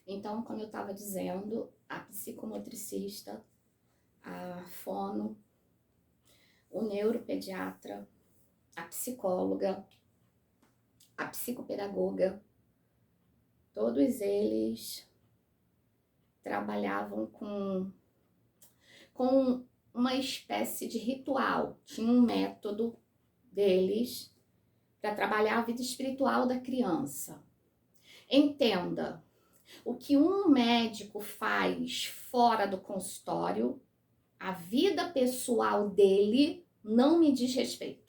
Então, como eu estava dizendo, a psicomotricista, a fono, o neuropediatra, a psicóloga, a psicopedagoga, todos eles trabalhavam com uma espécie de ritual. Tinha um método deles para trabalhar a vida espiritual da criança. Entenda, o que um médico faz fora do consultório, a vida pessoal dele não me diz respeito.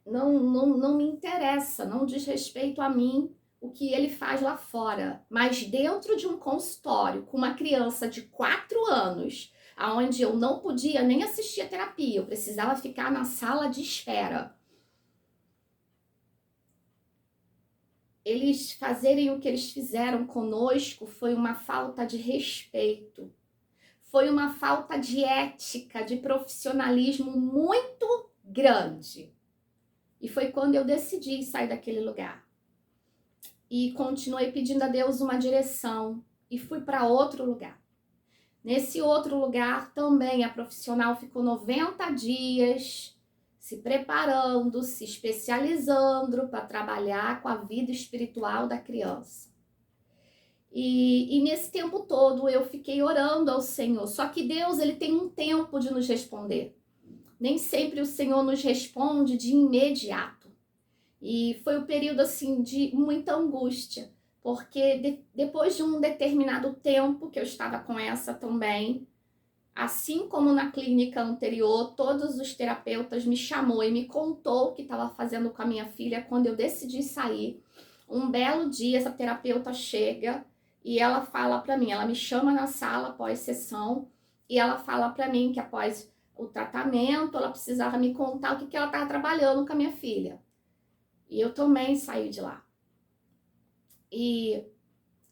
Não me interessa, não diz respeito a mim o que ele faz lá fora. Mas dentro de um consultório com uma criança de 4 anos, onde eu não podia nem assistir a terapia, eu precisava ficar na sala de espera. Eles fazerem o que eles fizeram conosco foi uma falta de respeito, foi uma falta de ética, de profissionalismo muito grande. E foi quando eu decidi sair daquele lugar. E continuei pedindo a Deus uma direção e fui para outro lugar. Nesse outro lugar também a profissional ficou 90 dias se preparando, se especializando para trabalhar com a vida espiritual da criança. E nesse tempo todo eu fiquei orando ao Senhor. Só que Deus, ele tem um tempo de nos responder. Nem sempre o Senhor nos responde de imediato. E foi um período assim de muita angústia, porque depois de um determinado tempo que eu estava com essa também, assim como na clínica anterior, todos os terapeutas me chamou e me contou o que estava fazendo com a minha filha quando eu decidi sair. Um belo dia essa terapeuta chega e ela fala para mim, ela me chama na sala após sessão e ela fala para mim que após o tratamento ela precisava me contar o que ela estava trabalhando com a minha filha. E eu também saí de lá. E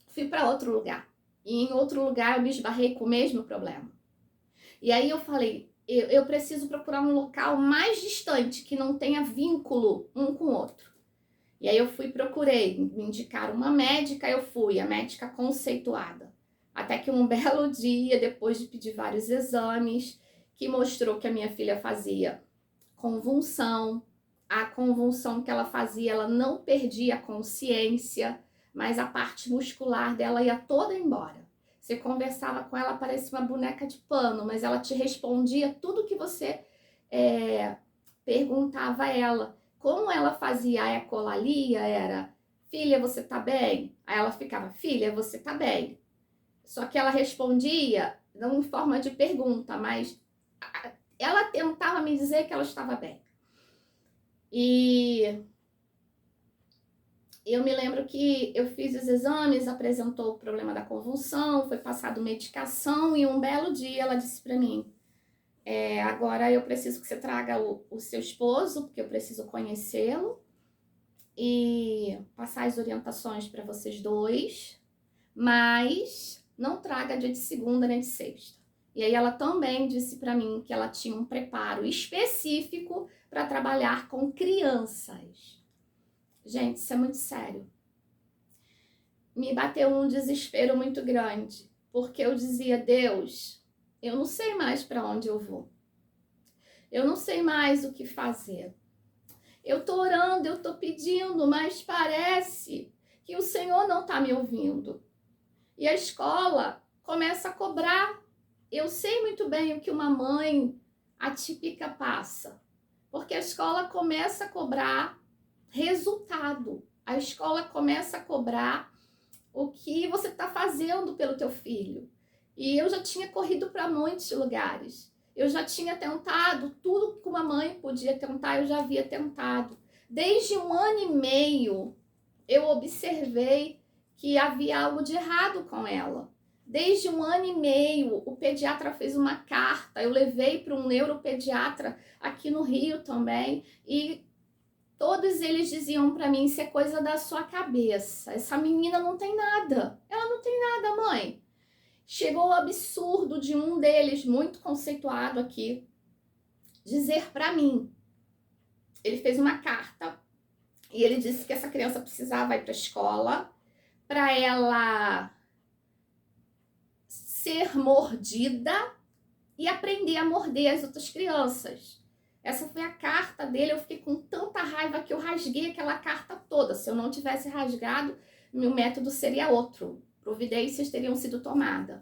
fui para outro lugar. E em outro lugar eu me esbarrei com o mesmo problema. E aí eu falei, eu preciso procurar um local mais distante, que não tenha vínculo um com o outro. E aí eu procurei, me indicaram uma médica, eu fui, a médica conceituada. Até que um belo dia, depois de pedir vários exames, que mostrou que a minha filha fazia convulsão. A convulsão que ela fazia, ela não perdia a consciência, mas a parte muscular dela ia toda embora. Você conversava com ela, parecia uma boneca de pano, mas ela te respondia tudo que você perguntava a ela. Como ela fazia a ecolalia, era, filha, você tá bem? Aí ela ficava, filha, você tá bem? Só que ela respondia, não em forma de pergunta, mas ela tentava me dizer que ela estava bem. E eu me lembro que eu fiz os exames, apresentou o problema da convulsão, foi passado medicação e um belo dia ela disse para mim, agora eu preciso que você traga o seu esposo, porque eu preciso conhecê-lo e passar as orientações para vocês dois, mas não traga dia de segunda nem de sexta. E aí ela também disse para mim que ela tinha um preparo específico para trabalhar com crianças. Gente, isso é muito sério. Me bateu um desespero muito grande, porque eu dizia, Deus, eu não sei mais para onde eu vou. Eu não sei mais o que fazer. Eu tô orando, eu tô pedindo, mas parece que o Senhor não tá me ouvindo. E a escola começa a cobrar. Eu sei muito bem o que uma mãe atípica passa, porque a escola começa a cobrar resultado. A escola começa a cobrar o que você está fazendo pelo teu filho. E eu já tinha corrido para muitos lugares. Eu já tinha tentado tudo que uma mãe podia tentar, eu já havia tentado. Desde 1 ano e meio, eu observei que havia algo de errado com ela. Desde 1 ano e meio, o pediatra fez uma carta, eu levei para um neuropediatra aqui no Rio também, e todos eles diziam para mim, isso é coisa da sua cabeça, essa menina não tem nada, ela não tem nada, mãe. Chegou o absurdo de um deles, muito conceituado aqui, dizer para mim, ele fez uma carta e ele disse que essa criança precisava ir para a escola para ela ser mordida e aprender a morder as outras crianças. Essa foi a carta dele. Eu fiquei com tanta raiva que eu rasguei aquela carta toda. Se eu não tivesse rasgado, meu método seria outro. Providências teriam sido tomadas.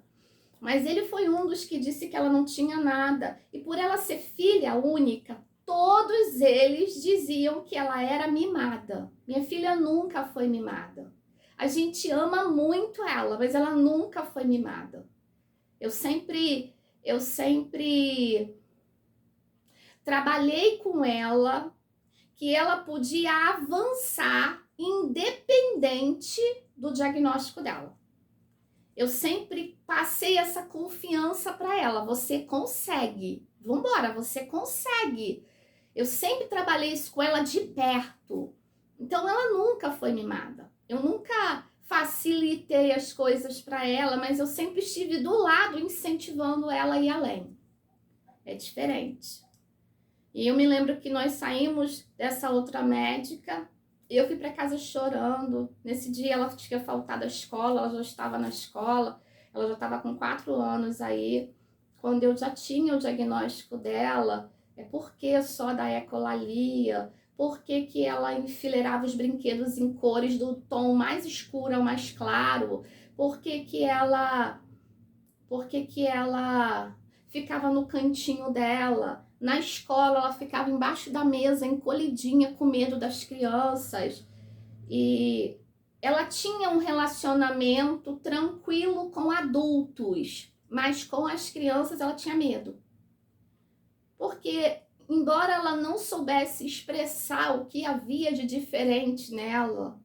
Mas ele foi um dos que disse que ela não tinha nada. E por ela ser filha única, todos eles diziam que ela era mimada. Minha filha nunca foi mimada. A gente ama muito ela, mas ela nunca foi mimada. Eu sempre trabalhei com ela, que ela podia avançar independente do diagnóstico dela. Eu sempre passei essa confiança para ela. Você consegue. Vambora, você consegue. Eu sempre trabalhei isso com ela de perto. Então, ela nunca foi mimada. Eu nunca facilitei as coisas para ela, mas eu sempre estive do lado incentivando ela a ir além. É diferente. E eu me lembro que nós saímos dessa outra médica. Eu fui para casa chorando. Nesse dia ela tinha faltado à escola, ela já estava na escola, ela já estava com 4 anos aí. Quando eu já tinha o diagnóstico dela, por que só da ecolalia? Por que ela enfileirava os brinquedos em cores do tom mais escuro ao mais claro? Por que ela ficava no cantinho dela? Na escola, ela ficava embaixo da mesa, encolhidinha, com medo das crianças. E ela tinha um relacionamento tranquilo com adultos, mas com as crianças ela tinha medo. Porque, embora ela não soubesse expressar o que havia de diferente nela,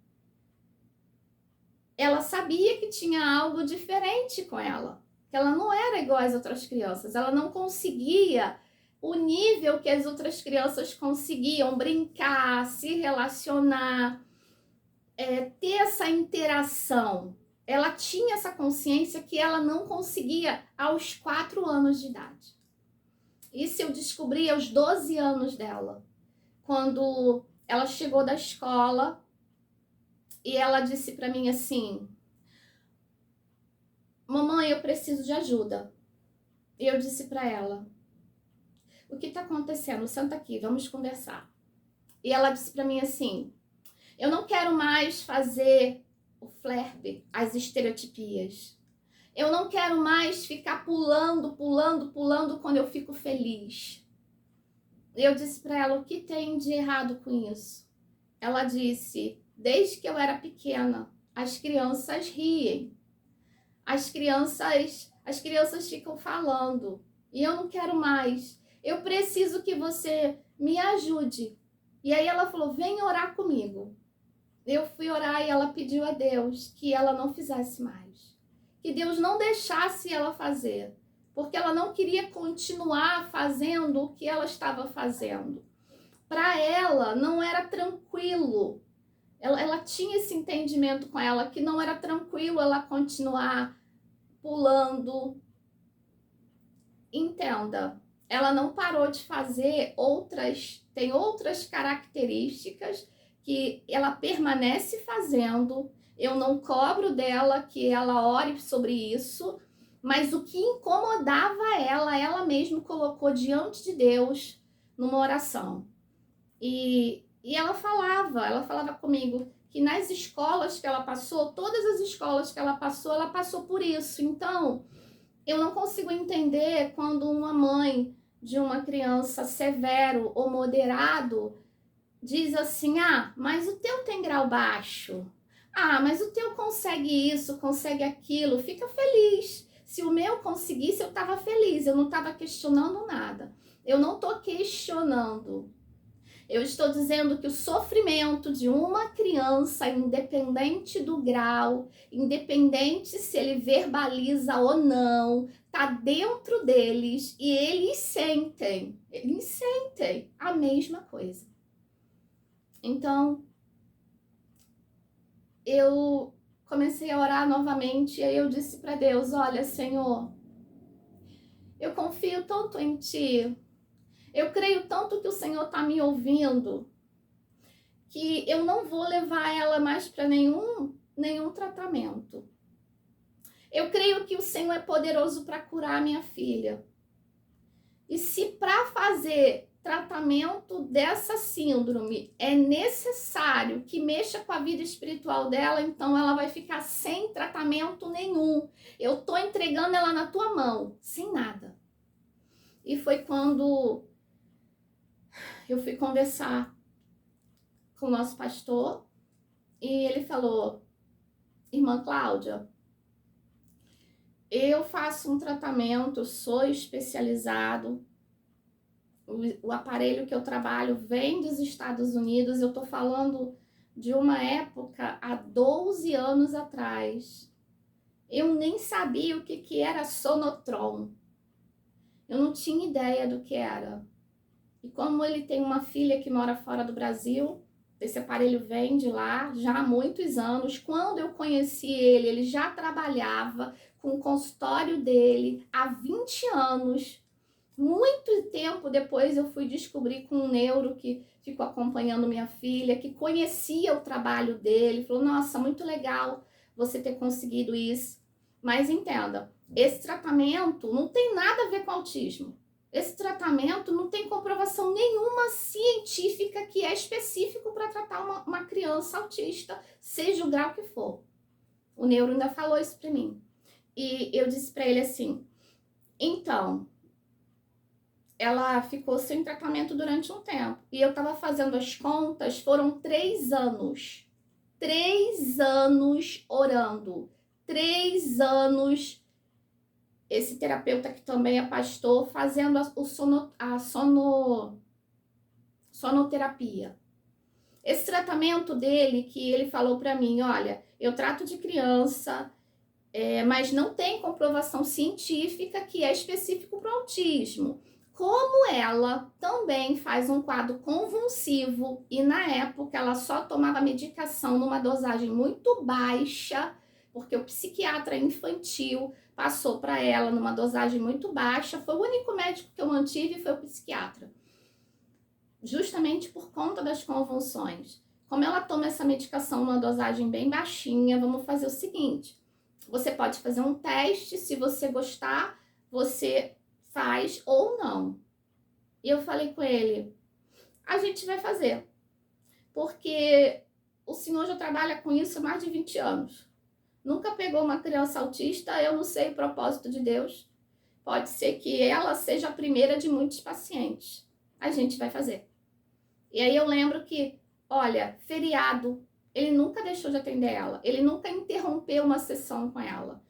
ela sabia que tinha algo diferente com ela. Que ela não era igual às outras crianças. Ela não conseguia o nível que as outras crianças conseguiam brincar, se relacionar, ter essa interação. Ela tinha essa consciência que ela não conseguia aos 4 anos de idade. Isso eu descobri aos 12 anos dela, quando ela chegou da escola e ela disse para mim assim: mamãe, eu preciso de ajuda. E eu disse para ela: o que está acontecendo? Senta aqui, vamos conversar. E ela disse para mim assim: eu não quero mais fazer o flerte, as estereotipias. Eu não quero mais ficar pulando quando eu fico feliz. E eu disse para ela: o que tem de errado com isso? Ela disse: desde que eu era pequena, as crianças riem. As crianças ficam falando. E eu não quero mais. Eu preciso que você me ajude. E aí ela falou: vem orar comigo. Eu fui orar e ela pediu a Deus que ela não fizesse mais. Que Deus não deixasse ela fazer. Porque ela não queria continuar fazendo o que ela estava fazendo. Para ela, não era tranquilo. Ela tinha esse entendimento com ela, que não era tranquilo ela continuar pulando. Entenda, ela não parou de fazer tem outras características que ela permanece fazendo. Eu não cobro dela que ela ore sobre isso, mas o que incomodava ela mesma colocou diante de Deus numa oração. E ela falava comigo que nas escolas que ela passou, todas as escolas que ela passou por isso. Então, eu não consigo entender quando uma mãe de uma criança severo ou moderado diz assim: ah, mas o teu tem grau baixo. Ah, mas o teu consegue isso, consegue aquilo. Fica feliz. Se o meu conseguisse, eu estava feliz. Eu não estava questionando nada. Eu não estou questionando. Eu estou dizendo que o sofrimento de uma criança, independente do grau, independente se ele verbaliza ou não, tá dentro deles e eles sentem a mesma coisa. Então, eu comecei a orar novamente e aí eu disse para Deus: olha, Senhor, eu confio tanto em Ti, eu creio tanto que o Senhor está me ouvindo, que eu não vou levar ela mais para nenhum nenhum tratamento. Eu creio que o Senhor é poderoso para curar a minha filha. E se para fazer tratamento dessa síndrome é necessário que mexa com a vida espiritual dela, então ela vai ficar sem tratamento nenhum. Eu tô entregando ela na tua mão, sem nada. E foi quando eu fui conversar com o nosso pastor e ele falou: irmã Cláudia, eu faço um tratamento, sou especializado, o aparelho que eu trabalho vem dos Estados Unidos, eu tô falando de uma época há 12 anos atrás. Eu nem sabia o que era Sonotron. Eu não tinha ideia do que era. E como ele tem uma filha que mora fora do Brasil, esse aparelho vem de lá já há muitos anos. Quando eu conheci ele, ele já trabalhava com o consultório dele há 20 anos. Muito tempo depois eu fui descobrir com um neuro que ficou acompanhando minha filha, que conhecia o trabalho dele, falou: nossa, muito legal você ter conseguido isso. Mas entenda, esse tratamento não tem nada a ver com autismo. Esse tratamento não tem comprovação nenhuma científica que é específico para tratar uma criança autista, seja o grau que for. O neuro ainda falou isso para mim. E eu disse para ele assim: então, ela ficou sem tratamento durante um tempo. E eu estava fazendo as contas, foram 3 anos. 3 anos orando. 3 anos, esse terapeuta que também é pastor, fazendo a sonoterapia. Esse tratamento dele, que ele falou para mim: olha, eu trato de criança, mas não tem comprovação científica que é específico para o autismo. Como ela também faz um quadro convulsivo e na época ela só tomava medicação numa dosagem muito baixa, porque o psiquiatra infantil passou para ela numa dosagem muito baixa, foi o único médico que eu mantive, foi o psiquiatra. Justamente por conta das convulsões. Como ela toma essa medicação numa dosagem bem baixinha, vamos fazer o seguinte: você pode fazer um teste, se você gostar, você faz ou não. E eu falei com ele: a gente vai fazer, porque o senhor já trabalha com isso há mais de 20 anos. Nunca pegou uma criança autista, eu não sei o propósito de Deus. Pode ser que ela seja a primeira de muitos pacientes. A gente vai fazer. E aí eu lembro que, olha, feriado, ele nunca deixou de atender ela. Ele nunca interrompeu uma sessão com ela,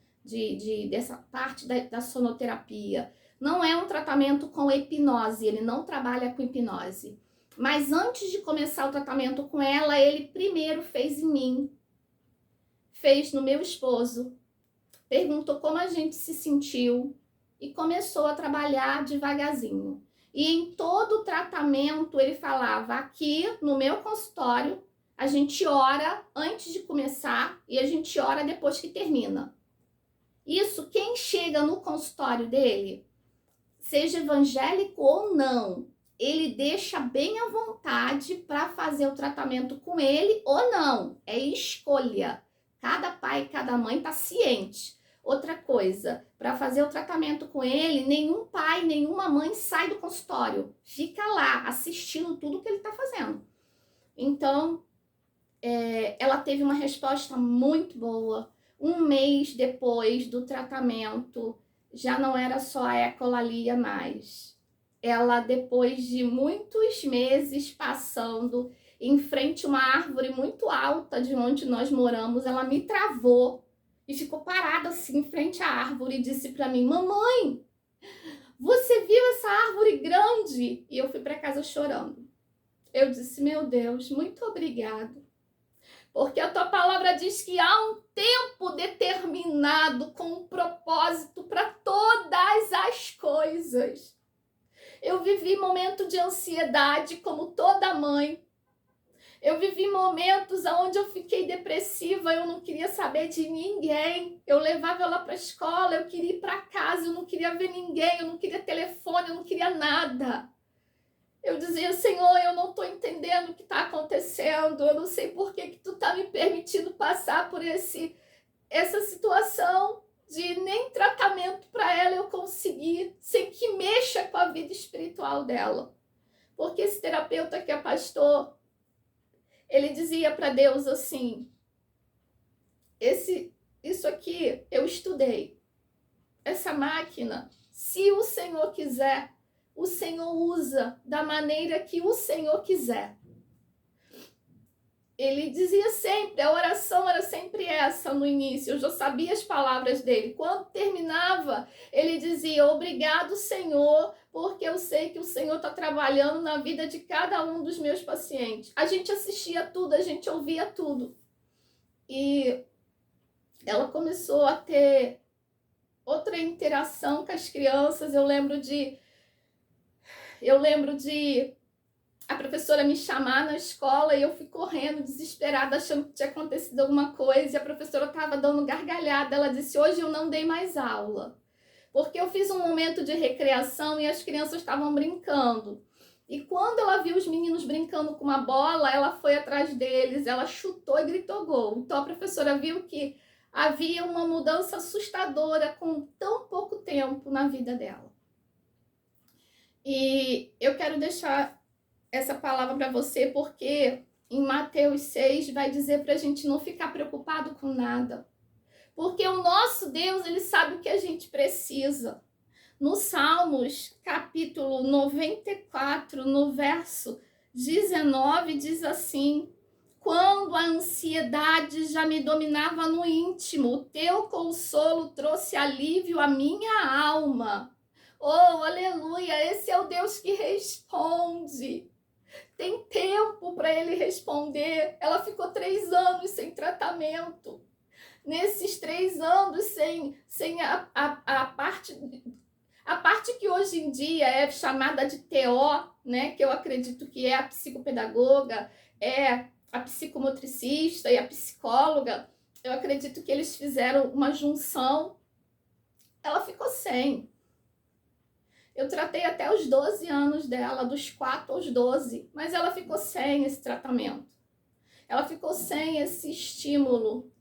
dessa parte da sonoterapia. Não é um tratamento com hipnose, ele não trabalha com hipnose. Mas antes de começar o tratamento com ela, ele primeiro fez em mim, fez no meu esposo, perguntou como a gente se sentiu e começou a trabalhar devagarzinho. E em todo o tratamento ele falava: aqui no meu consultório, a gente ora antes de começar e a gente ora depois que termina. Isso, quem chega no consultório dele, seja evangélico ou não, ele deixa bem à vontade para fazer o tratamento com ele ou não. É escolha. Cada pai e cada mãe está ciente. Outra coisa, para fazer o tratamento com ele, nenhum pai, nenhuma mãe sai do consultório. Fica lá assistindo tudo que ele está fazendo. Então, ela teve uma resposta muito boa. 1 mês depois do tratamento, já não era só a ecolalia mais. Ela, depois de muitos meses passando em frente a uma árvore muito alta de onde nós moramos, ela me travou e ficou parada assim em frente à árvore e disse para mim: mamãe, você viu essa árvore grande? E eu fui para casa chorando. Eu disse: meu Deus, muito obrigado. Porque a tua palavra diz que há um tempo determinado com um propósito para todas as coisas. Eu vivi momento de ansiedade como toda mãe. Eu vivi momentos onde eu fiquei depressiva, eu não queria saber de ninguém. Eu levava ela para a escola, eu queria ir para casa, eu não queria ver ninguém, eu não queria telefone, eu não queria nada. Eu dizia: Senhor, eu não estou entendendo o que está acontecendo, eu não sei por que tu está está me permitindo passar por essa situação de nem tratamento para ela eu conseguir, sem que mexa com a vida espiritual dela. Porque esse terapeuta que é pastor, ele dizia para Deus assim, isso aqui eu estudei, essa máquina, se o Senhor quiser, o Senhor usa da maneira que o Senhor quiser. Ele dizia sempre, a oração era sempre essa no início, eu já sabia as palavras dele. Quando terminava, ele dizia, obrigado, Senhor, porque eu sei que o Senhor está trabalhando na vida de cada um dos meus pacientes. A gente assistia tudo, a gente ouvia tudo. E ela começou a ter outra interação com as crianças. Eu lembro de a professora me chamar na escola e eu fui correndo, desesperada, achando que tinha acontecido alguma coisa. E a professora estava dando gargalhada. Ela disse, hoje eu não dei mais aula. Porque eu fiz um momento de recreação e as crianças estavam brincando. E quando ela viu os meninos brincando com uma bola, ela foi atrás deles, ela chutou e gritou gol. Então a professora viu que havia uma mudança assustadora com tão pouco tempo na vida dela. E eu quero deixar essa palavra para você, porque em Mateus 6 vai dizer para a gente não ficar preocupado com nada. Porque o nosso Deus, ele sabe o que a gente precisa. No Salmos, capítulo 94, no verso 19, diz assim, quando a ansiedade já me dominava no íntimo, o teu consolo trouxe alívio à minha alma. Oh, aleluia, esse é o Deus que responde. Tem tempo para ele responder. Ela ficou 3 anos sem tratamento. Nesses 3 anos, sem a parte que hoje em dia é chamada de TO, né? Que eu acredito que é a psicopedagoga, é a psicomotricista e a psicóloga. Eu acredito que eles fizeram uma junção. Ela ficou sem. Eu tratei até os 12 anos dela, dos 4 aos 12, mas ela ficou sem esse tratamento. Ela ficou sem esse estímulo.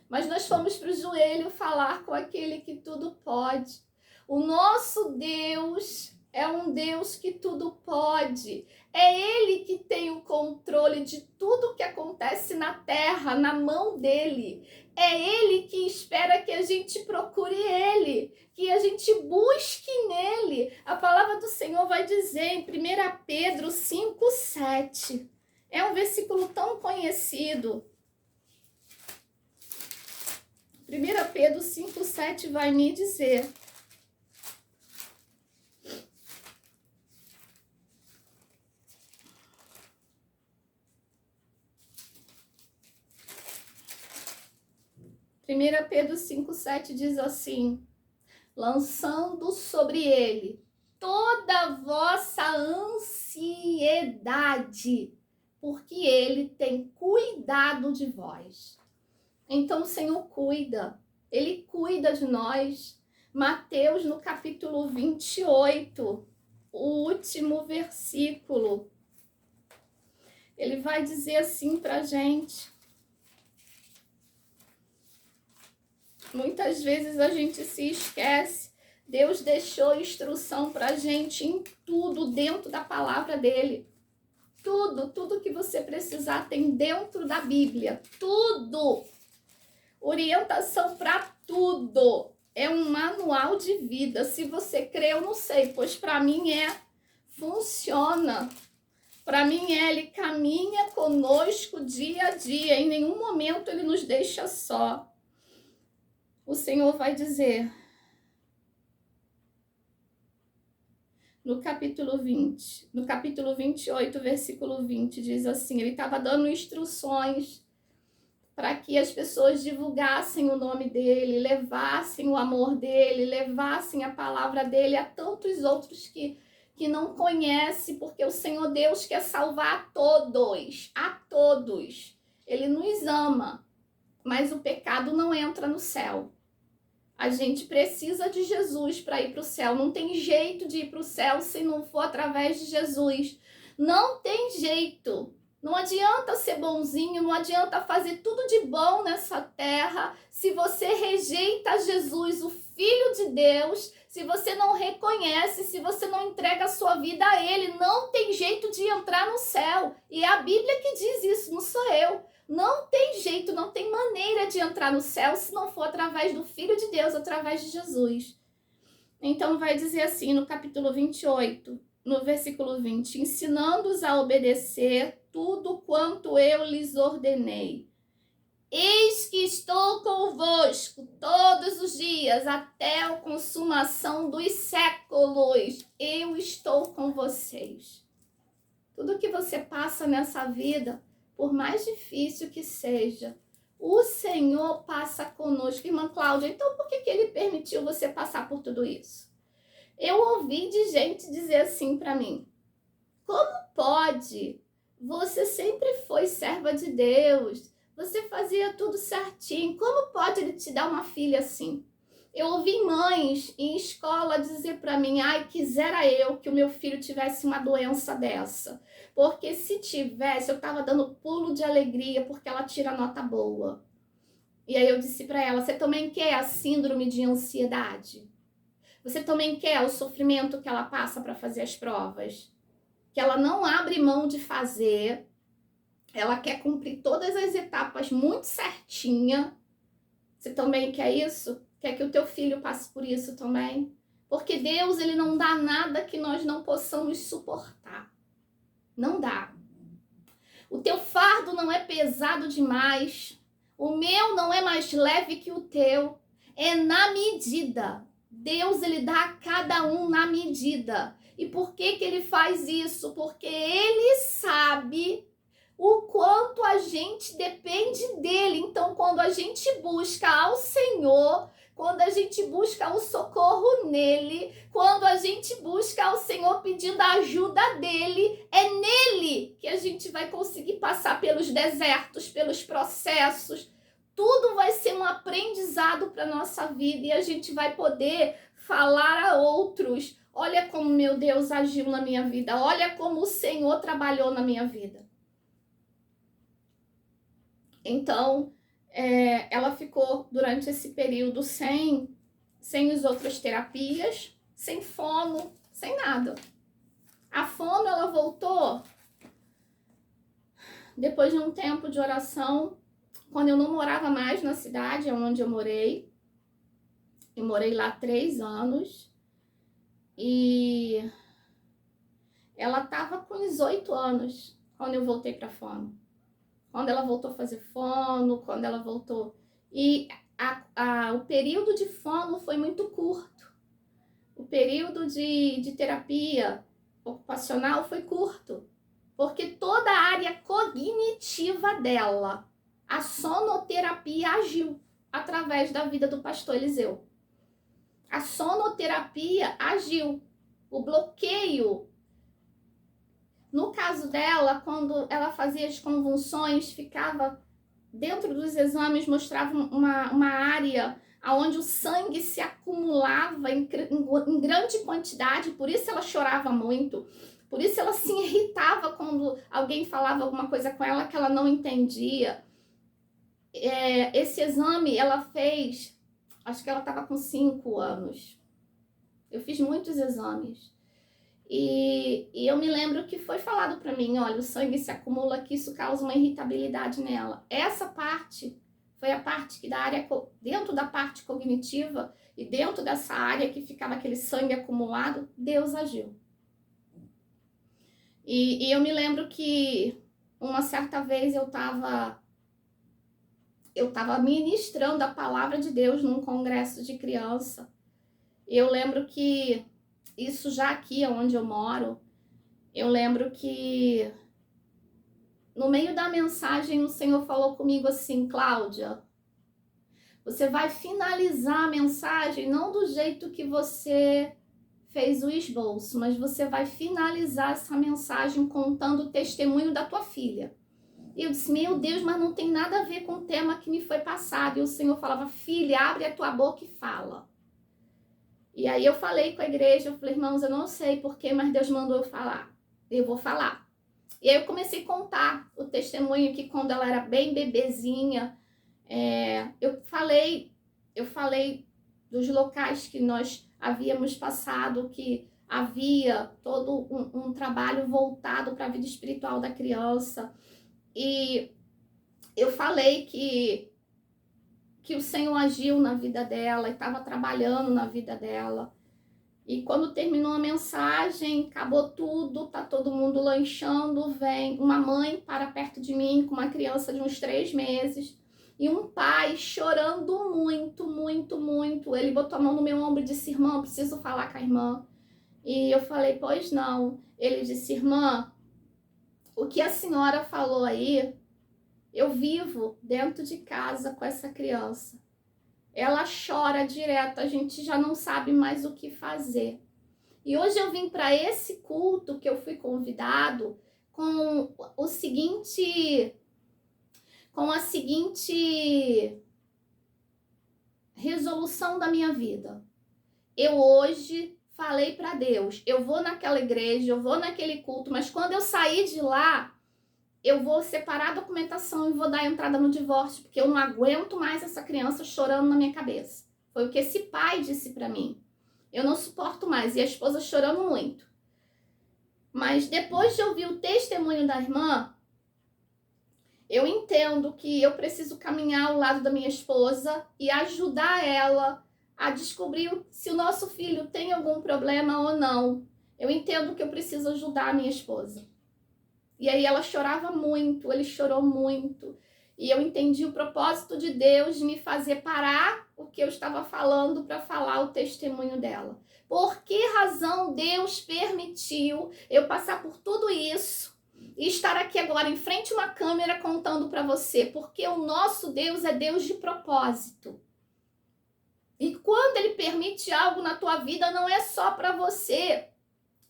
Mas nós fomos para o joelho falar com aquele que tudo pode. O nosso Deus é um Deus que tudo pode. É Ele que tem o controle de tudo que acontece na terra, na mão dele. É Ele que espera que a gente procure Ele, que a gente busque nele. A palavra do Senhor vai dizer em 1 Pedro 5,7. É um versículo tão conhecido. 1 Pedro 5,7 vai me dizer. Pedro 5,7 diz assim, lançando sobre ele toda a vossa ansiedade, porque ele tem cuidado de vós. Então o Senhor cuida, ele cuida de nós. Mateus no capítulo 28, o último versículo, ele vai dizer assim pra gente. Muitas vezes a gente se esquece. Deus deixou instrução pra gente em tudo dentro da palavra dele. Tudo que você precisar tem dentro da Bíblia. Tudo. Orientação para tudo. É um manual de vida. Se você crê, eu não sei, pois para mim funciona. Para mim ele caminha conosco dia a dia. Em nenhum momento ele nos deixa só. O Senhor vai dizer, no capítulo 20, no capítulo 28, versículo 20, diz assim, ele estava dando instruções para que as pessoas divulgassem o nome dele, levassem o amor dele, levassem a palavra dele a tantos outros que não conhecem, porque o Senhor Deus quer salvar a todos. Ele nos ama, mas o pecado não entra no céu. A gente precisa de Jesus para ir para o céu. Não tem jeito de ir para o céu se não for através de Jesus. Não tem jeito. Não adianta ser bonzinho, não adianta fazer tudo de bom nessa terra se você rejeita Jesus, o Filho de Deus, se você não reconhece, se você não entrega a sua vida a Ele. Não tem jeito de entrar no céu. E é a Bíblia que diz isso, não sou eu. Não tem jeito, não tem maneira de entrar no céu se não for através do Filho de Deus, através de Jesus. Então vai dizer assim no capítulo 28, no versículo 20, ensinando-os a obedecer tudo quanto eu lhes ordenei. Eis que estou convosco todos os dias, até a consumação dos séculos. Eu estou com vocês. Tudo que você passa nessa vida, por mais difícil que seja, o Senhor passa conosco. Irmã Cláudia, então por que Ele permitiu você passar por tudo isso? Eu ouvi de gente dizer assim para mim: como pode? Você sempre foi serva de Deus, você fazia tudo certinho, como pode Ele te dar uma filha assim? Eu ouvi mães em escola dizer para mim: ai, quisera eu que o meu filho tivesse uma doença dessa, porque se tivesse, eu tava dando pulo de alegria porque ela tira nota boa. E aí eu disse para ela: você também quer a síndrome de ansiedade? Você também quer o sofrimento que ela passa para fazer as provas? Que ela não abre mão de fazer, ela quer cumprir todas as etapas muito certinha. Você também quer isso? Quer que o teu filho passe por isso também? Porque Deus, Ele não dá nada que nós não possamos suportar. Não dá. O teu fardo não é pesado demais. O meu não é mais leve que o teu. É na medida. Deus, Ele dá a cada um na medida. E por que Ele faz isso? Porque Ele sabe o quanto a gente depende dele. Então, quando a gente busca ao Senhor, quando a gente busca o socorro nele, quando a gente busca ao Senhor pedindo a ajuda dele, é nele que a gente vai conseguir passar pelos desertos, pelos processos. Tudo vai ser um aprendizado para a nossa vida e a gente vai poder falar a outros: olha como meu Deus agiu na minha vida, olha como o Senhor trabalhou na minha vida. Então, ela ficou durante esse período sem as outras terapias, sem fono, sem nada. A fono, ela voltou depois de um tempo de oração, quando eu não morava mais na cidade onde eu morei. Eu morei lá 3 anos e ela estava com 18 anos quando eu voltei para fono. Quando ela voltou a fazer fono, quando ela voltou. E o período de fono foi muito curto. O período de terapia ocupacional foi curto. Porque toda a área cognitiva dela, a sonoterapia agiu através da vida do pastor Eliseu. A sonoterapia agiu. O bloqueio. No caso dela, quando ela fazia as convulsões, ficava dentro dos exames, mostrava uma área onde o sangue se acumulava em grande quantidade, por isso ela chorava muito, por isso ela se irritava quando alguém falava alguma coisa com ela que ela não entendia. Esse exame ela fez, acho que ela estava com 5 anos. Eu fiz muitos exames. E eu me lembro que foi falado para mim: olha, o sangue se acumula aqui, isso causa uma irritabilidade nela. Essa parte foi a parte que dentro da parte cognitiva e dentro dessa área que ficava aquele sangue acumulado, Deus agiu. E eu me lembro que uma certa vez eu estava ministrando a palavra de Deus num congresso de criança. E eu lembro que isso já aqui onde eu moro, eu lembro que no meio da mensagem o Senhor falou comigo assim: Cláudia, você vai finalizar a mensagem não do jeito que você fez o esboço, mas você vai finalizar essa mensagem contando o testemunho da tua filha. E eu disse: meu Deus, mas não tem nada a ver com o tema que me foi passado. E o Senhor falava: filha, abre a tua boca e fala. E aí eu falei com a igreja, eu falei: irmãos, eu não sei porquê, mas Deus mandou eu falar. Eu vou falar. E aí eu comecei a contar o testemunho que quando ela era bem bebezinha, eu falei dos locais que nós havíamos passado, que havia todo um trabalho voltado para a vida espiritual da criança. E eu falei que o Senhor agiu na vida dela e estava trabalhando na vida dela. E quando terminou a mensagem, acabou tudo, tá todo mundo lanchando, vem uma mãe para perto de mim com uma criança de uns 3 meses e um pai chorando muito, muito, muito. Ele botou a mão no meu ombro e disse: irmã, preciso falar com a irmã. E eu falei: pois não. Ele disse: irmã, o que a senhora falou aí, eu vivo dentro de casa com essa criança. Ela chora direto, a gente já não sabe mais o que fazer. E hoje eu vim para esse culto que eu fui convidado com a seguinte resolução da minha vida. Eu hoje falei para Deus, eu vou naquela igreja, eu vou naquele culto, mas quando eu sair de lá, eu vou separar a documentação e vou dar entrada no divórcio, porque eu não aguento mais essa criança chorando na minha cabeça. Foi o que esse pai disse para mim. Eu não suporto mais. E a esposa chorando muito. Mas depois de ouvir o testemunho da irmã, eu entendo que eu preciso caminhar ao lado da minha esposa e ajudar ela a descobrir se o nosso filho tem algum problema ou não. Eu entendo que eu preciso ajudar a minha esposa. E aí ela chorava muito, ele chorou muito. E eu entendi o propósito de Deus de me fazer parar o que eu estava falando para falar o testemunho dela. Por que razão Deus permitiu eu passar por tudo isso e estar aqui agora em frente a uma câmera contando para você? Porque o nosso Deus é Deus de propósito. E quando Ele permite algo na tua vida, não é só para você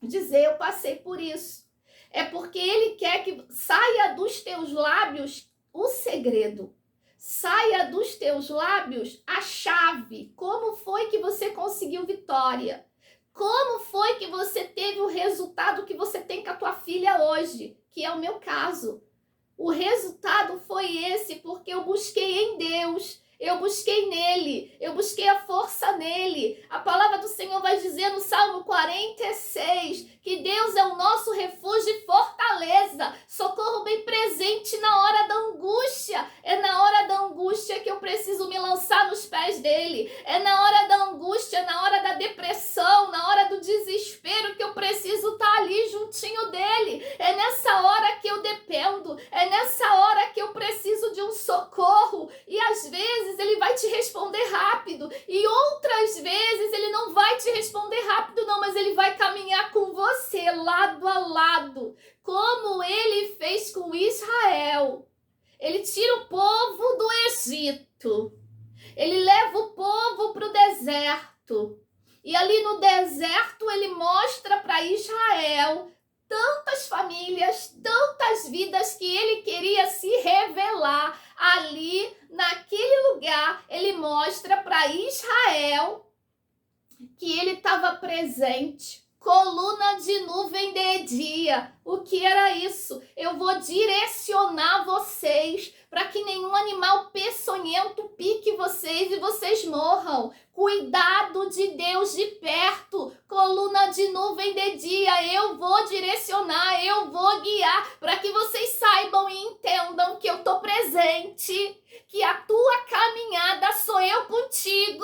dizer: eu passei por isso. É porque Ele quer que saia dos teus lábios o segredo. Saia dos teus lábios a chave. Como foi que você conseguiu vitória? Como foi que você teve o resultado que você tem com a tua filha hoje? Que é o meu caso. O resultado foi esse porque eu busquei em Deus. Eu busquei nele, eu busquei a força nele. A palavra do Senhor vai dizer no Salmo 46 que Deus é o nosso refúgio e fortaleza, socorro bem presente na hora da angústia. É na hora da angústia que eu preciso me lançar nos pés dele. É na hora da angústia, na hora da depressão, na hora do desespero que eu preciso estar ali juntinho dele. É nessa hora que eu dependo, é nessa hora que eu preciso de um socorro. E às vezes ele vai te responder rápido e outras vezes ele não vai te responder rápido não, mas ele vai caminhar com você lado a lado, como ele fez com Israel. Ele tira o povo do Egito, ele leva o povo para o deserto e ali no deserto ele mostra para Israel tantas famílias, tantas vidas que ele queria se revelar. Ali, naquele lugar, ele mostra para Israel que ele estava presente. Coluna de nuvem de dia. O que era isso? Eu vou direcionar vocês para que nenhum animal peçonhento pique vocês e vocês morram. Cuidado de Deus de perto. Coluna de nuvem de dia. Eu vou direcionar, eu vou guiar para que vocês saibam e entendam que eu estou presente, que a tua caminhada sou eu contigo.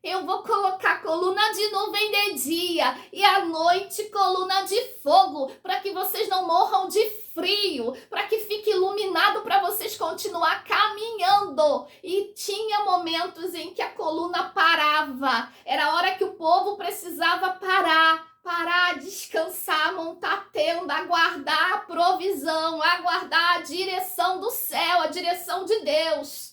Eu vou colocar coluna de nuvem de dia e à noite coluna de fogo, para que vocês não morram de frio, para que fique iluminado para vocês continuar caminhando. E tinha momentos em que a coluna parava, era a hora que o povo precisava parar, descansar, montar a tenda, aguardar a provisão, aguardar a direção do céu, a direção de Deus.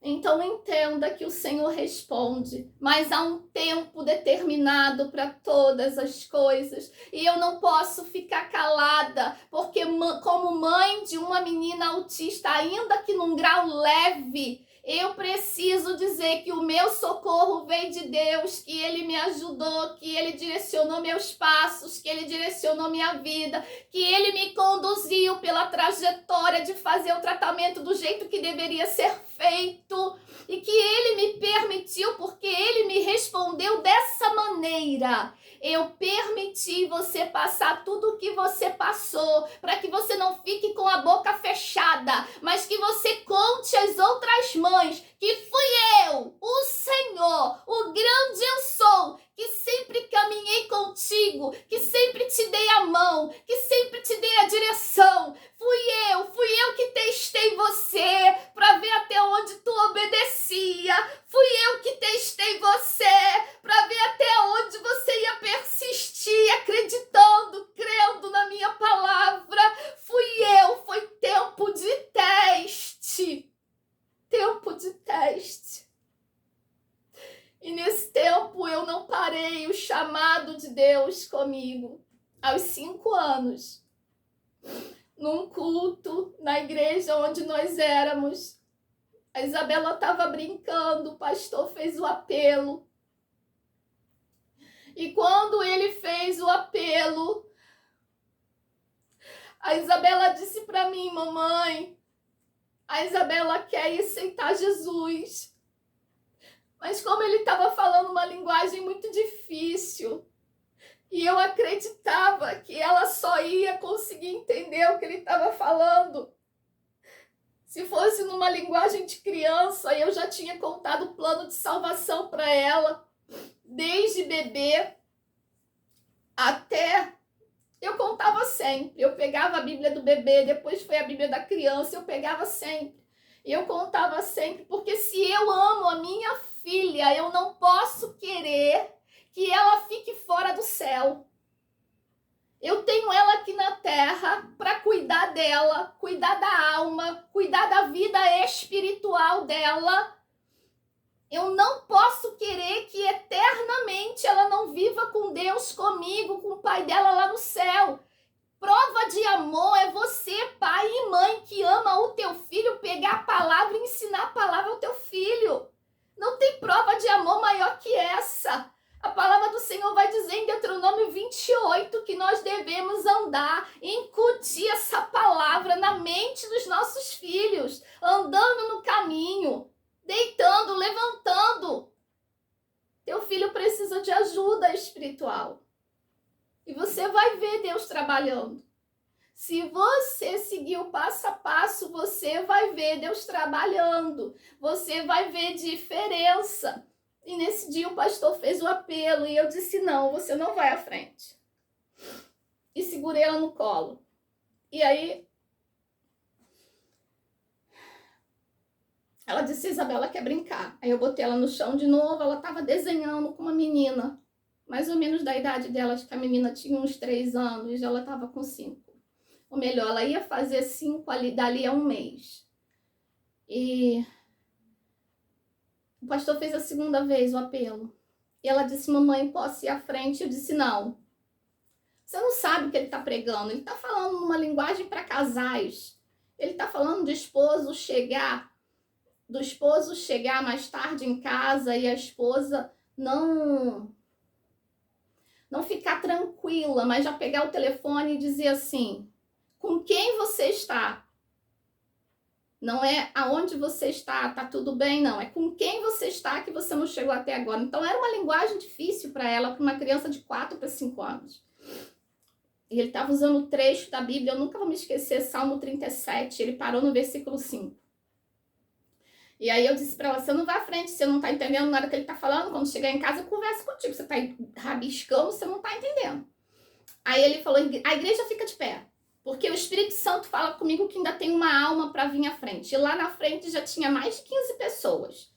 Então entenda que o Senhor responde, mas há um tempo determinado para todas as coisas. E eu não posso ficar calada, porque como mãe de uma menina autista, ainda que num grau leve, Eu preciso dizer que o meu socorro vem de Deus, que Ele me ajudou, que Ele direcionou meus passos, que Ele direcionou minha vida, que Ele me conduziu pela trajetória de fazer o tratamento do jeito que deveria ser feito e que Ele me permitiu porque Ele me respondeu dessa maneira. Eu permiti você passar tudo o que você passou, para que você não fique com a boca fechada, mas que você conte às outras mães que fui eu, o Senhor, o grande eu sou, que sempre caminhei contigo, que sempre te dei a mão, que sempre te dei a direção. Fui eu que testei você para ver até onde tu obedecia. Fui eu que testei você para ver até onde você ia persistir, acreditando, crendo na minha palavra. Foi tempo de teste. Tempo de teste. E nesse tempo eu não parei o chamado de Deus comigo. Aos 5 anos, num culto na igreja onde nós éramos, a Isabela estava brincando, o pastor fez o apelo. E quando ele fez o apelo, a Isabela disse para mim: mamãe, a Isabela quer aceitar Jesus. Mas como ele estava falando uma linguagem muito difícil, e eu acreditava que ela só ia conseguir entender o que ele estava falando se fosse numa linguagem de criança. Eu já tinha contado o plano de salvação para ela, desde bebê até... Eu contava sempre. Eu pegava a Bíblia do bebê, depois foi a Bíblia da criança, eu pegava sempre. E eu contava sempre, porque se eu amo a minha filha, eu não posso querer que ela fique fora do céu. Eu tenho ela aqui na terra para cuidar dela, cuidar da alma, cuidar da vida espiritual dela. Eu não posso querer que eternamente ela não viva com Deus, comigo, com o pai dela lá no céu. Prova de amor é você, pai e mãe, que ama o teu filho, pegar a palavra e ensinar a palavra ao teu filho. Não tem prova de amor maior que essa. A palavra do Senhor vai dizer em Deuteronômio 28 que nós devemos andar, incutir essa palavra na mente dos nossos filhos, andando no caminho, deitando, levantando. Teu filho precisa de ajuda espiritual. E você vai ver Deus trabalhando. Se você seguir o passo a passo, você vai ver Deus trabalhando. Você vai ver diferença. E nesse dia o pastor fez o apelo e eu disse: não, você não vai à frente. E segurei ela no colo. E aí ela disse: Isabela quer brincar. Aí eu botei ela no chão de novo, ela estava desenhando com uma menina, mais ou menos da idade dela, acho que a menina tinha uns 3 anos, ela estava com 5. Ou melhor, ela ia fazer 5 ali, dali a um mês. E o pastor fez a segunda vez o apelo. E ela disse: mamãe, posso ir à frente? Eu disse: não. Você não sabe o que ele está pregando. Ele está falando numa linguagem para casais. Ele está falando do esposo chegar mais tarde em casa e a esposa não ficar tranquila, mas já pegar o telefone e dizer assim: com quem você está? Não é aonde você está, tá tudo bem, não. É com quem você está que você não chegou até agora. Então era uma linguagem difícil para ela, para uma criança de 4 para 5 anos. E ele estava usando o trecho da Bíblia, eu nunca vou me esquecer, Salmo 37, ele parou no versículo 5. E aí eu disse para ela: você não vai à frente, você não tá entendendo nada que ele tá falando, quando chegar em casa eu converso contigo, você tá rabiscando, você não tá entendendo. Aí ele falou: a igreja fica de pé, porque o Espírito Santo fala comigo que ainda tem uma alma para vir à frente. E lá na frente já tinha mais de 15 pessoas.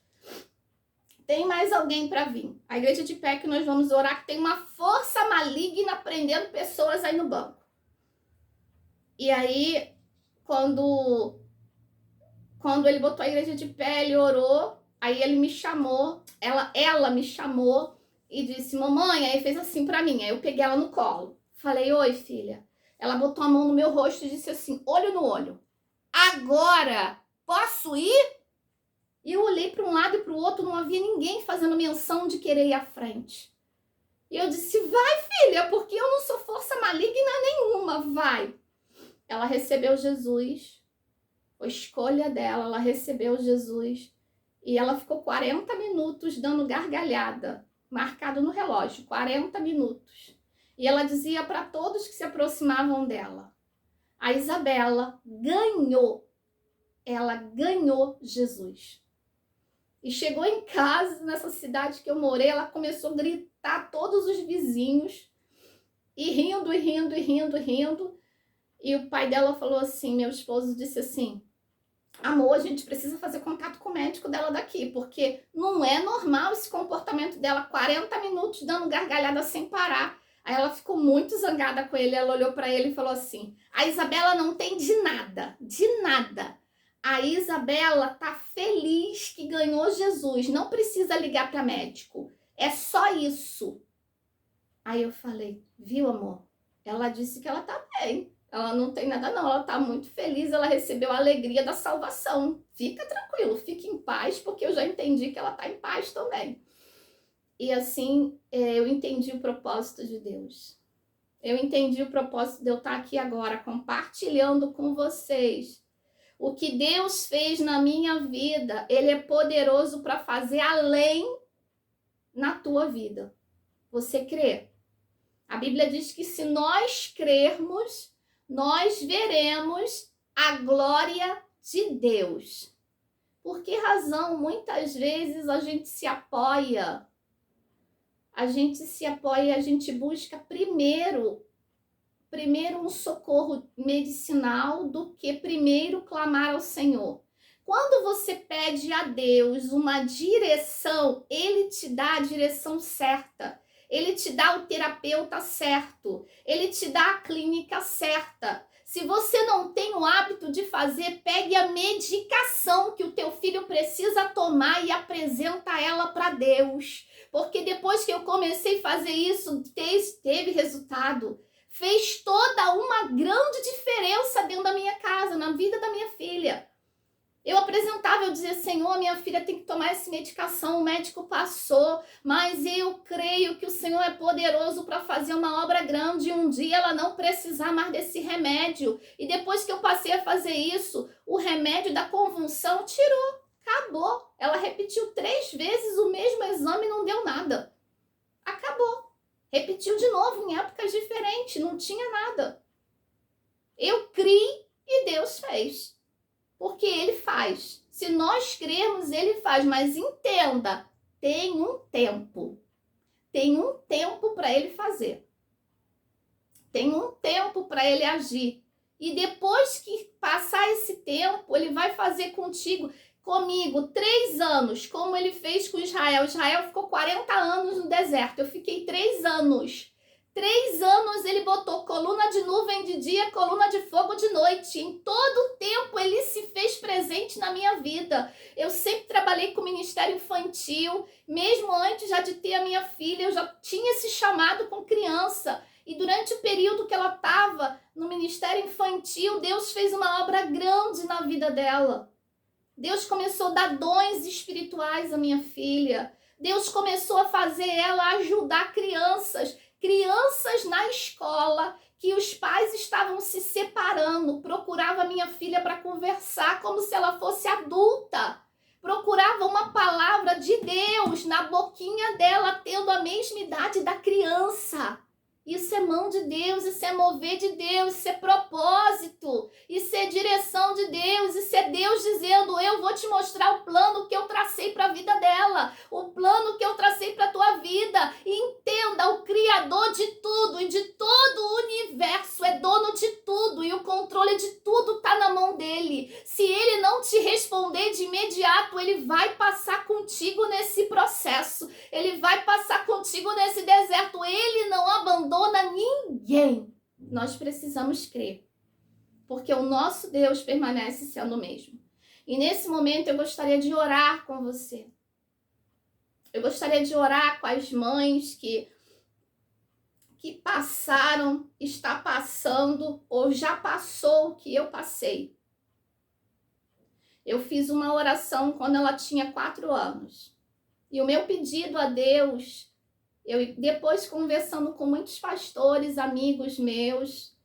Tem mais alguém para vir. A igreja de pé que nós vamos orar, que tem uma força maligna prendendo pessoas aí no banco. E aí, quando ele botou a igreja de pé, ele orou, aí ele me chamou, ela me chamou e disse: mamãe, aí fez assim para mim. Aí eu peguei ela no colo. Falei: oi, filha. Ela botou a mão no meu rosto e disse assim, olho no olho: agora, posso ir? E eu olhei para um lado e para o outro, não havia ninguém fazendo menção de querer ir à frente. E eu disse, vai, filha, porque eu não sou força maligna nenhuma, vai. Ela recebeu Jesus, foi escolha dela, ela recebeu Jesus. E ela ficou 40 minutos dando gargalhada, marcado no relógio, 40 minutos. E ela dizia para todos que se aproximavam dela, a Isabela ganhou, ela ganhou Jesus. E chegou em casa, nessa cidade que eu morei, ela começou a gritar todos os vizinhos, e rindo, e rindo, e rindo, e rindo. E o pai dela falou assim, meu esposo disse assim, amor, a gente precisa fazer contato com o médico dela daqui, porque não é normal esse comportamento dela, 40 minutos dando gargalhada sem parar. Aí ela ficou muito zangada com ele, ela olhou para ele e falou assim, a Isabela não tem de nada, de nada. A Isabela tá feliz que ganhou Jesus, não precisa ligar para médico, é só isso. Aí eu falei, viu, amor? Ela disse que ela tá bem. Ela não tem nada não, ela tá muito feliz, ela recebeu a alegria da salvação. Fica tranquilo, fique em paz, porque eu já entendi que ela tá em paz também. E assim, eu entendi o propósito de Deus. Eu entendi o propósito de eu estar aqui agora, compartilhando com vocês. O que Deus fez na minha vida, Ele é poderoso para fazer além na tua vida. Você crê? A Bíblia diz que se nós crermos, nós veremos a glória de Deus. Por que razão muitas vezes a gente se apoia? A gente busca primeiro um socorro medicinal do que primeiro clamar ao Senhor. Quando você pede a Deus uma direção, Ele te dá a direção certa. Ele te dá o terapeuta certo. Ele te dá a clínica certa. Se você não tem o hábito de fazer, pegue a medicação que o teu filho precisa tomar e apresenta ela para Deus. Porque depois que eu comecei a fazer isso, teve resultado. Fez toda uma grande diferença dentro da minha casa, na vida da minha filha. Eu apresentava, eu dizia, Senhor, minha filha tem que tomar essa medicação, o médico passou, mas eu creio que o Senhor é poderoso para fazer uma obra grande e um dia ela não precisar mais desse remédio. E depois que eu passei a fazer isso, o remédio da convulsão tirou, acabou. Ela repetiu 3 vezes o mesmo exame e não deu nada. Acabou. Repetiu de novo em épocas diferentes, não tinha nada. Eu criei e Deus fez. Porque Ele faz. Se nós crermos, Ele faz. Mas entenda, tem um tempo. Tem um tempo para Ele fazer. Tem um tempo para Ele agir. E depois que passar esse tempo, Ele vai fazer comigo, 3 anos, como Ele fez com Israel. Israel ficou 40 anos no deserto. Eu fiquei 3 anos. 3 anos ele botou coluna de nuvem de dia, coluna de fogo de noite. Em todo o tempo ele se fez presente na minha vida. Eu sempre trabalhei com ministério infantil. Mesmo antes já de ter a minha filha, eu já tinha esse chamado com criança. E durante o período que ela estava no ministério infantil, Deus fez uma obra grande na vida dela. Deus começou a dar dons espirituais à minha filha. Deus começou a fazer ela ajudar crianças na escola, que os pais estavam se separando, procurava minha filha para conversar como se ela fosse adulta, procurava uma palavra de Deus na boquinha dela, tendo a mesma idade da criança. Isso é mão de Deus, isso é mover de Deus, isso é propósito, isso é direção de Deus, isso é Deus dizendo, eu vou te mostrar o plano que eu tracei para a vida dela, o plano que eu tracei para a tua vida. E entenda, o Criador de tudo e de todo o universo é dono de tudo e o controle de tudo está na mão dele. Se ele não te responder de imediato, ele vai passar contigo nesse processo, ele vai passar contigo nesse deserto, ele não abandona ninguém. Nós precisamos crer, porque o nosso Deus permanece sendo o mesmo. E nesse momento eu gostaria de orar com você. Eu gostaria de orar com as mães que passaram, está passando ou já passou o que eu passei. Eu fiz uma oração quando ela tinha 4 anos. E o meu pedido a Deus, eu depois conversando com muitos pastores, amigos meus,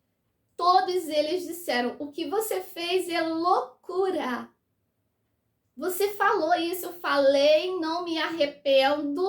todos eles disseram: o que você fez é loucura. Você falou isso, eu falei, não me arrependo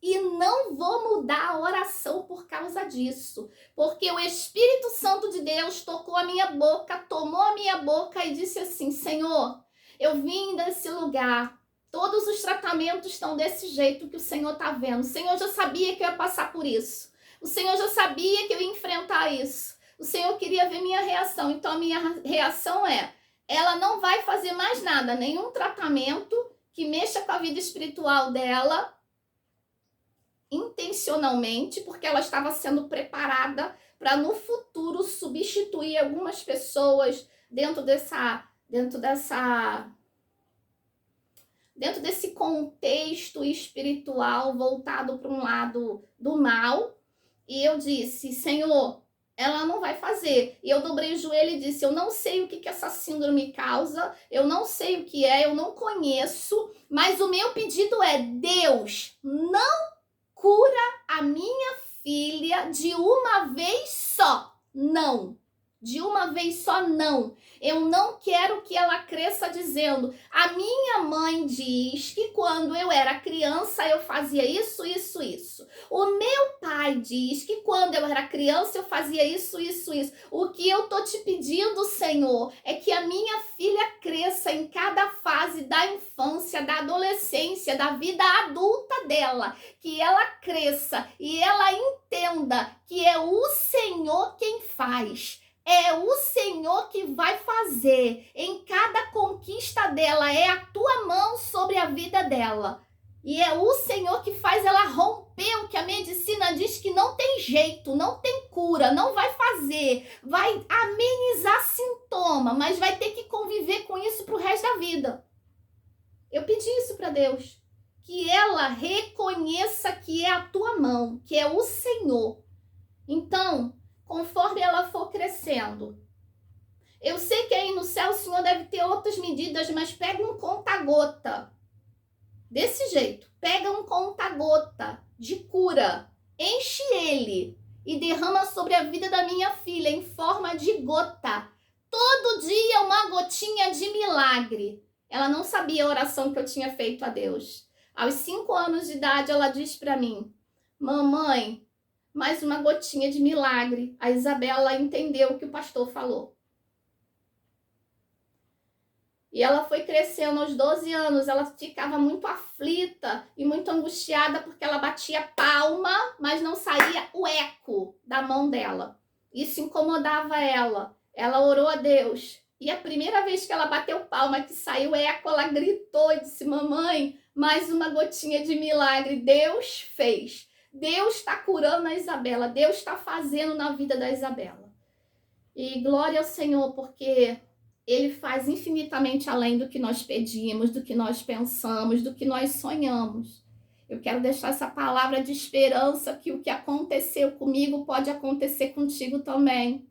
e não vou mudar a oração por causa disso. Porque o Espírito Santo de Deus tocou a minha boca, tomou a minha boca e disse assim: Senhor, eu vim desse lugar, todos os tratamentos estão desse jeito que o Senhor está vendo. O Senhor já sabia que eu ia passar por isso. O Senhor já sabia que eu ia enfrentar isso. O Senhor queria ver minha reação. Então a minha reação é: ela não vai fazer mais nada, nenhum tratamento que mexa com a vida espiritual dela, intencionalmente, porque ela estava sendo preparada para no futuro substituir algumas pessoas dentro desse contexto espiritual voltado para um lado do mal. E eu disse: Senhor, ela não vai fazer. E eu dobrei o joelho e disse: eu não sei o que essa síndrome causa, eu não sei o que é, eu não conheço, mas o meu pedido é: Deus, não cura a minha filha de uma vez só. Não. De uma vez só, não. Eu não quero que ela cresça dizendo: a minha mãe diz que quando eu era criança eu fazia isso, isso, isso. O meu pai diz que quando eu era criança eu fazia isso, isso, isso. O que eu tô te pedindo, Senhor, é que a minha filha cresça em cada fase da infância, da adolescência, da vida adulta dela. Que ela cresça e ela entenda que é o Senhor quem faz. É o Senhor que vai fazer. Em cada conquista dela, é a tua mão sobre a vida dela. E é o Senhor que faz ela romper o que a medicina diz que não tem jeito, não tem cura, não vai fazer. Vai amenizar sintoma, mas vai ter que conviver com isso pro resto da vida. Eu pedi isso para Deus. Que ela reconheça que é a tua mão, que é o Senhor. Então, conforme ela for crescendo, eu sei que aí no céu o Senhor deve ter outras medidas, mas pega um conta-gota, desse jeito, pega um conta-gota de cura, enche ele e derrama sobre a vida da minha filha em forma de gota, todo dia uma gotinha de milagre. Ela não sabia a oração que eu tinha feito a Deus. Aos 5 anos de idade ela diz para mim: mamãe, mais uma gotinha de milagre. A Isabela entendeu o que o pastor falou. E ela foi crescendo aos 12 anos, ela ficava muito aflita e muito angustiada porque ela batia palma, mas não saía o eco da mão dela. Isso incomodava ela. Ela orou a Deus. E a primeira vez que ela bateu palma, que saiu eco, ela gritou e disse: mamãe, mais uma gotinha de milagre. Deus fez. Deus está curando a Isabela, Deus está fazendo na vida da Isabela. E glória ao Senhor, porque Ele faz infinitamente além do que nós pedimos, do que nós pensamos, do que nós sonhamos. Eu quero deixar essa palavra de esperança que o que aconteceu comigo pode acontecer contigo também.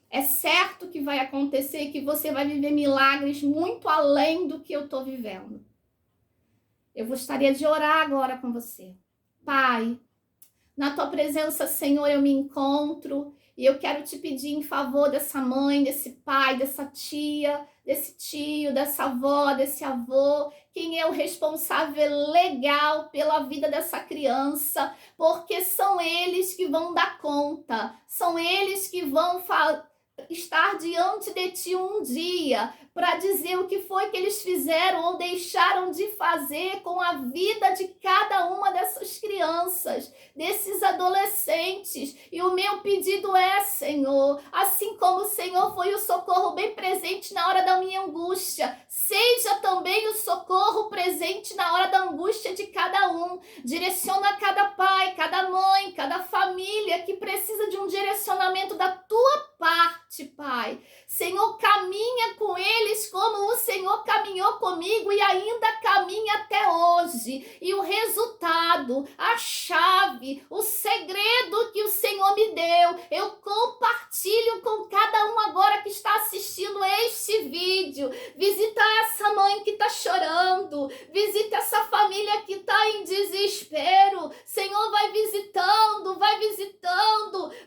É certo que vai acontecer e que você vai viver milagres muito além do que eu estou vivendo. Eu gostaria de orar agora com você. Pai, na tua presença, Senhor, eu me encontro e eu quero te pedir em favor dessa mãe, desse pai, dessa tia, desse tio, dessa avó, desse avô, quem é o responsável legal pela vida dessa criança, porque são eles que vão dar conta, são eles que vão estar diante de ti um dia para dizer o que foi que eles fizeram ou deixaram de fazer com a vida de cada uma dessas crianças, desses adolescentes. E o meu pedido é, Senhor, assim como o Senhor foi o socorro bem presente na hora da minha angústia, seja também o socorro presente na hora da angústia de cada um. Direciona cada pai, cada mãe, cada família que precisa de um direcionamento da tua parte, Pai. Senhor, caminha com eles como o Senhor caminhou comigo e ainda caminha até hoje. E o resultado, a chave, o segredo que o Senhor me deu, eu compartilho com cada um agora que está assistindo este vídeo. Visita essa mãe que está chorando, visita essa família que está em desespero. Senhor, vai visitando,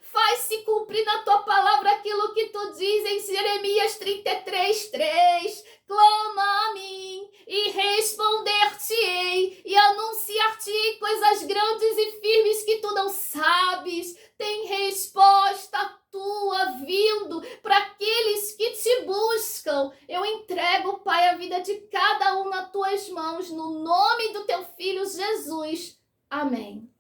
faz-se cumprir na tua palavra aquilo que tu diz em Jeremias 33:3. Clama a mim e responder-te-ei e anunciar-te coisas grandes e firmes que tu não sabes. Tem resposta tua vindo para aqueles que te buscam. Eu entrego, Pai, a vida de cada um nas tuas mãos, no nome do teu Filho Jesus. Amém.